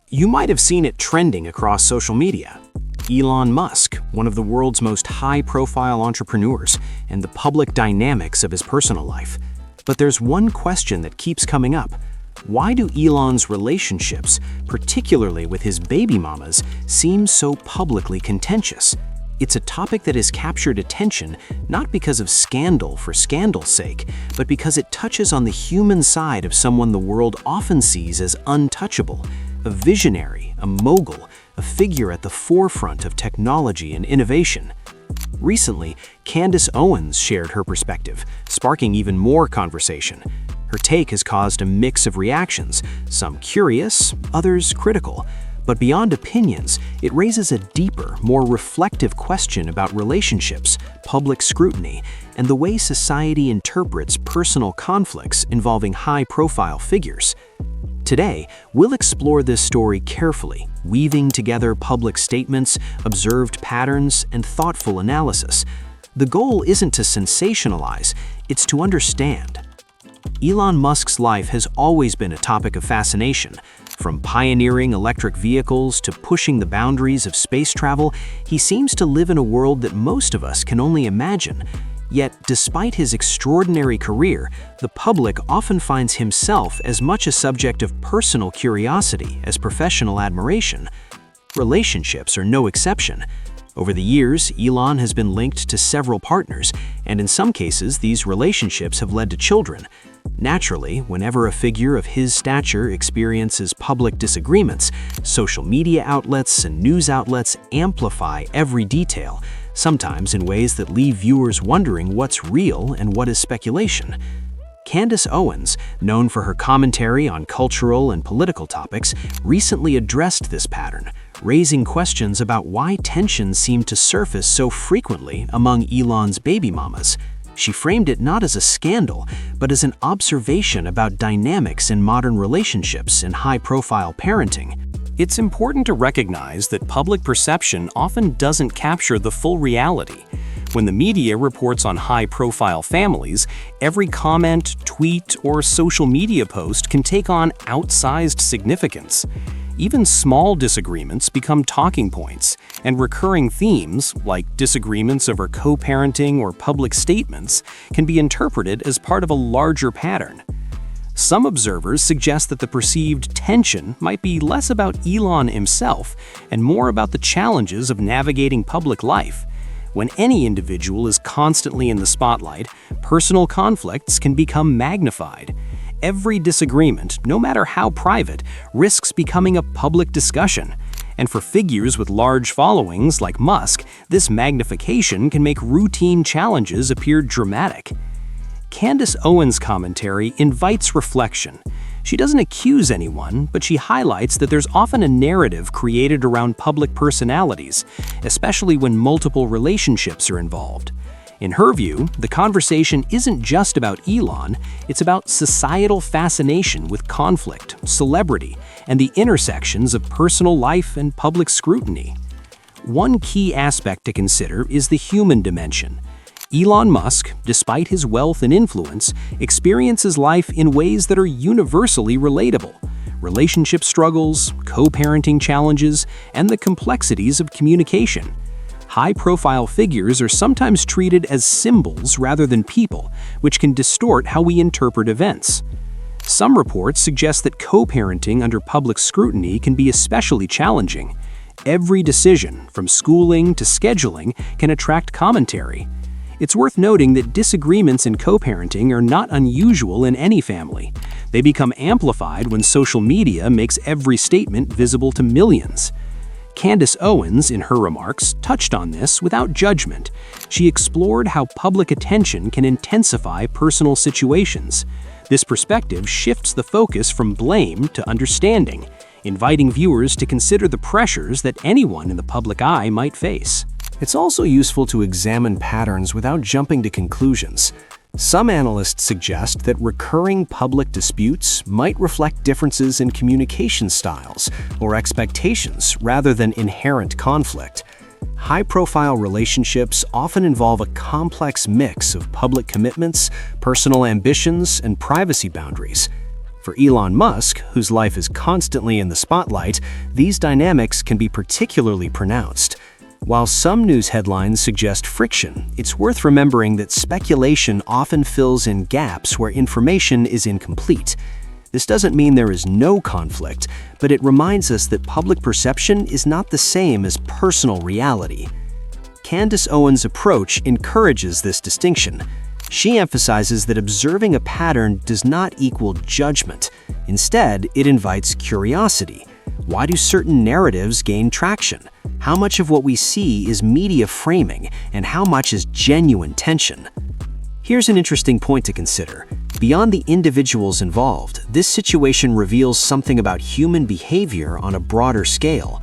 You might have seen it trending across social media. Elon Musk, one of the world's most high-profile entrepreneurs, and the public dynamics of his personal life. But there's one question that keeps coming up. Why do Elon's relationships, particularly with his baby mamas, seem so publicly contentious? It's a topic that has captured attention not because of scandal for scandal's sake, but because it touches on the human side of someone the world often sees as untouchable, a visionary, a mogul, a figure at the forefront of technology and innovation. Recently, Candace Owens shared her perspective, sparking even more conversation. Her take has caused a mix of reactions, some curious, others critical. But beyond opinions, it raises a deeper, more reflective question about relationships, public scrutiny, and the way society interprets personal conflicts involving high-profile figures. Today, we'll explore this story carefully, weaving together public statements, observed patterns, and thoughtful analysis. The goal isn't to sensationalize, it's to understand. Elon Musk's life has always been a topic of fascination. From pioneering electric vehicles to pushing the boundaries of space travel, he seems to live in a world that most of us can only imagine. Yet, despite his extraordinary career, the public often finds himself as much a subject of personal curiosity as professional admiration. Relationships are no exception. Over the years, Elon has been linked to several partners, and in some cases, these relationships have led to children. Naturally, whenever a figure of his stature experiences public disagreements, social media outlets and news outlets amplify every detail, sometimes in ways that leave viewers wondering what's real and what is speculation. Candace Owens, known for her commentary on cultural and political topics, recently addressed this pattern, raising questions about why tensions seem to surface so frequently among Elon's baby mamas. She framed it not as a scandal, but as an observation about dynamics in modern relationships and high-profile parenting. It's important to recognize that public perception often doesn't capture the full reality. When the media reports on high-profile families, every comment, tweet, or social media post can take on outsized significance. Even small disagreements become talking points, and recurring themes, like disagreements over co-parenting or public statements, can be interpreted as part of a larger pattern. Some observers suggest that the perceived tension might be less about Elon himself and more about the challenges of navigating public life. When any individual is constantly in the spotlight, personal conflicts can become magnified. Every disagreement, no matter how private, risks becoming a public discussion. And for figures with large followings like Musk, this magnification can make routine challenges appear dramatic. Candace Owens' commentary invites reflection. She doesn't accuse anyone, but she highlights that there's often a narrative created around public personalities, especially when multiple relationships are involved. In her view, the conversation isn't just about Elon, it's about societal fascination with conflict, celebrity, and the intersections of personal life and public scrutiny. One key aspect to consider is the human dimension. Elon Musk, despite his wealth and influence, experiences life in ways that are universally relatable. Relationship struggles, co-parenting challenges, and the complexities of communication. High-profile figures are sometimes treated as symbols rather than people, which can distort how we interpret events. Some reports suggest that co-parenting under public scrutiny can be especially challenging. Every decision, from schooling to scheduling, can attract commentary. It's worth noting that disagreements in co-parenting are not unusual in any family. They become amplified when social media makes every statement visible to millions. Candace Owens, in her remarks, touched on this without judgment. She explored how public attention can intensify personal situations. This perspective shifts the focus from blame to understanding, inviting viewers to consider the pressures that anyone in the public eye might face. It's also useful to examine patterns without jumping to conclusions. Some analysts suggest that recurring public disputes might reflect differences in communication styles or expectations rather than inherent conflict. High-profile relationships often involve a complex mix of public commitments, personal ambitions, and privacy boundaries. For Elon Musk, whose life is constantly in the spotlight, these dynamics can be particularly pronounced. While some news headlines suggest friction, it's worth remembering that speculation often fills in gaps where information is incomplete. This doesn't mean there is no conflict, but it reminds us that public perception is not the same as personal reality. Candace Owens' approach encourages this distinction. She emphasizes that observing a pattern does not equal judgment. Instead, it invites curiosity. Why do certain narratives gain traction? How much of what we see is media framing, and how much is genuine tension? Here's an interesting point to consider. Beyond the individuals involved, this situation reveals something about human behavior on a broader scale.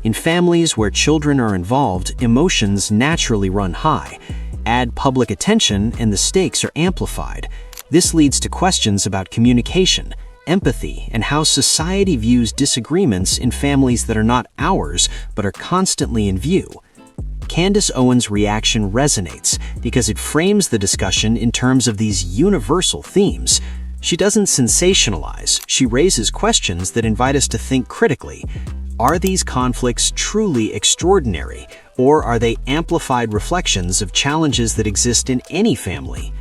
In families where children are involved, emotions naturally run high. Add public attention and the stakes are amplified. This leads to questions about communication, empathy, and how society views disagreements in families that are not ours but are constantly in view. Candace Owens' reaction resonates because it frames the discussion in terms of these universal themes. She doesn't sensationalize, she raises questions that invite us to think critically. Are these conflicts truly extraordinary, or are they amplified reflections of challenges that exist in any family?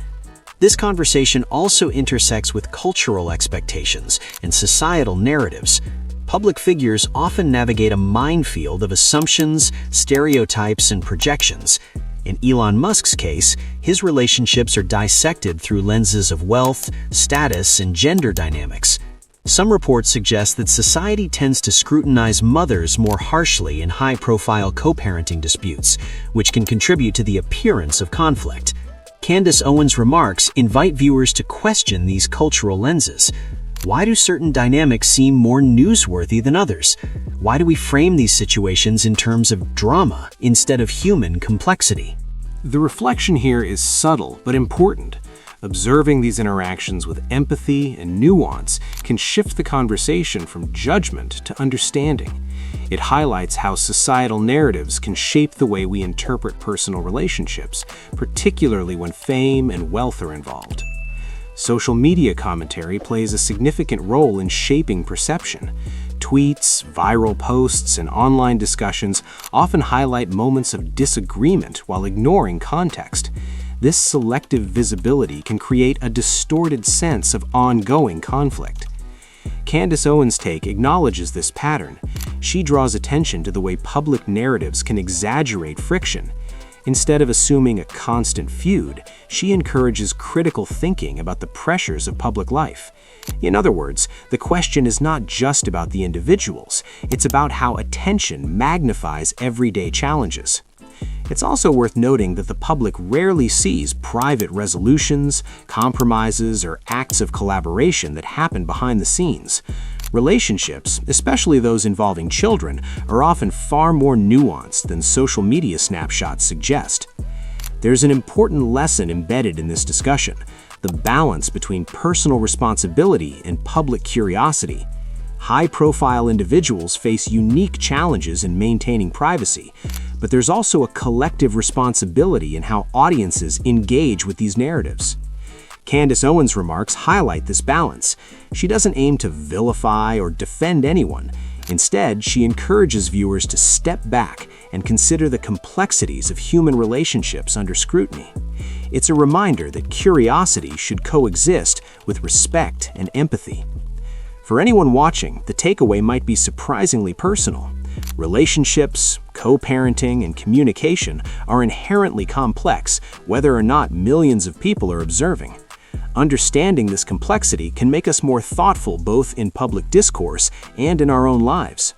This conversation also intersects with cultural expectations and societal narratives. Public figures often navigate a minefield of assumptions, stereotypes, and projections. In Elon Musk's case, his relationships are dissected through lenses of wealth, status, and gender dynamics. Some reports suggest that society tends to scrutinize mothers more harshly in high-profile co-parenting disputes, which can contribute to the appearance of conflict. Candace Owens' remarks invite viewers to question these cultural lenses. Why do certain dynamics seem more newsworthy than others? Why do we frame these situations in terms of drama instead of human complexity? The reflection here is subtle but important. Observing these interactions with empathy and nuance can shift the conversation from judgment to understanding. It highlights how societal narratives can shape the way we interpret personal relationships, particularly when fame and wealth are involved. Social media commentary plays a significant role in shaping perception. Tweets, viral posts, and online discussions often highlight moments of disagreement while ignoring context. This selective visibility can create a distorted sense of ongoing conflict. Candace Owens' take acknowledges this pattern. She draws attention to the way public narratives can exaggerate friction. Instead of assuming a constant feud, she encourages critical thinking about the pressures of public life. In other words, the question is not just about the individuals, it's about how attention magnifies everyday challenges. It's also worth noting that the public rarely sees private resolutions, compromises, or acts of collaboration that happen behind the scenes. Relationships, especially those involving children, are often far more nuanced than social media snapshots suggest. There's an important lesson embedded in this discussion: the balance between personal responsibility and public curiosity. High-profile individuals face unique challenges in maintaining privacy, but there's also a collective responsibility in how audiences engage with these narratives. Candace Owens' remarks highlight this balance. She doesn't aim to vilify or defend anyone. Instead, she encourages viewers to step back and consider the complexities of human relationships under scrutiny. It's a reminder that curiosity should coexist with respect and empathy. For anyone watching, the takeaway might be surprisingly personal. Relationships, co-parenting, and communication are inherently complex, whether or not millions of people are observing. Understanding this complexity can make us more thoughtful both in public discourse and in our own lives.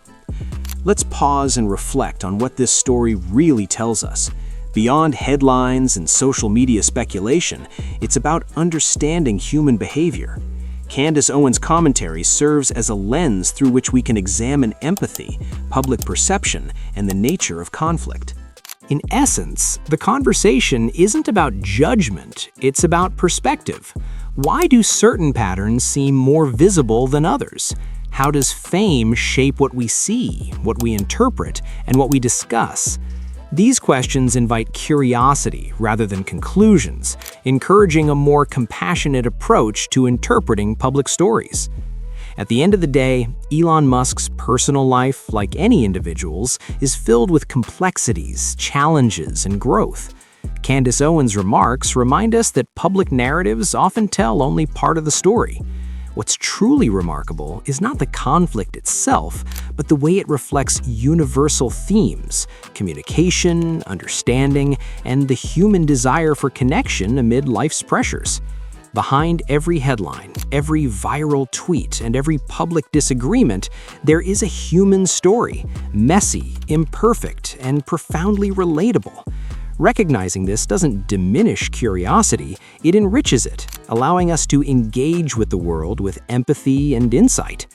Let's pause and reflect on what this story really tells us. Beyond headlines and social media speculation, it's about understanding human behavior. Candace Owens' commentary serves as a lens through which we can examine empathy, public perception, and the nature of conflict. In essence, the conversation isn't about judgment, it's about perspective. Why do certain patterns seem more visible than others? How does fame shape what we see, what we interpret, and what we discuss? These questions invite curiosity rather than conclusions, encouraging a more compassionate approach to interpreting public stories. At the end of the day, Elon Musk's personal life, like any individual's, is filled with complexities, challenges, and growth. Candace Owens' remarks remind us that public narratives often tell only part of the story. What's truly remarkable is not the conflict itself, but the way it reflects universal themes: communication, understanding, and the human desire for connection amid life's pressures. Behind every headline, every viral tweet, and every public disagreement, there is a human story, messy, imperfect, and profoundly relatable. Recognizing this doesn't diminish curiosity, it enriches it, allowing us to engage with the world with empathy and insight.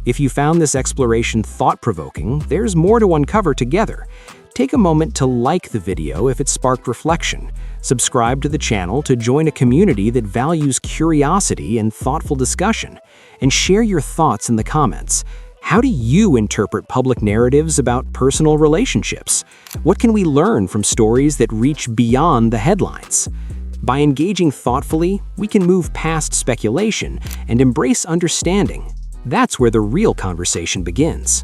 If you found this exploration thought-provoking, there's more to uncover together. Take a moment to like the video if it sparked reflection. Subscribe to the channel to join a community that values curiosity and thoughtful discussion. And share your thoughts in the comments. How do you interpret public narratives about personal relationships? What can we learn from stories that reach beyond the headlines? By engaging thoughtfully, we can move past speculation and embrace understanding. That's where the real conversation begins.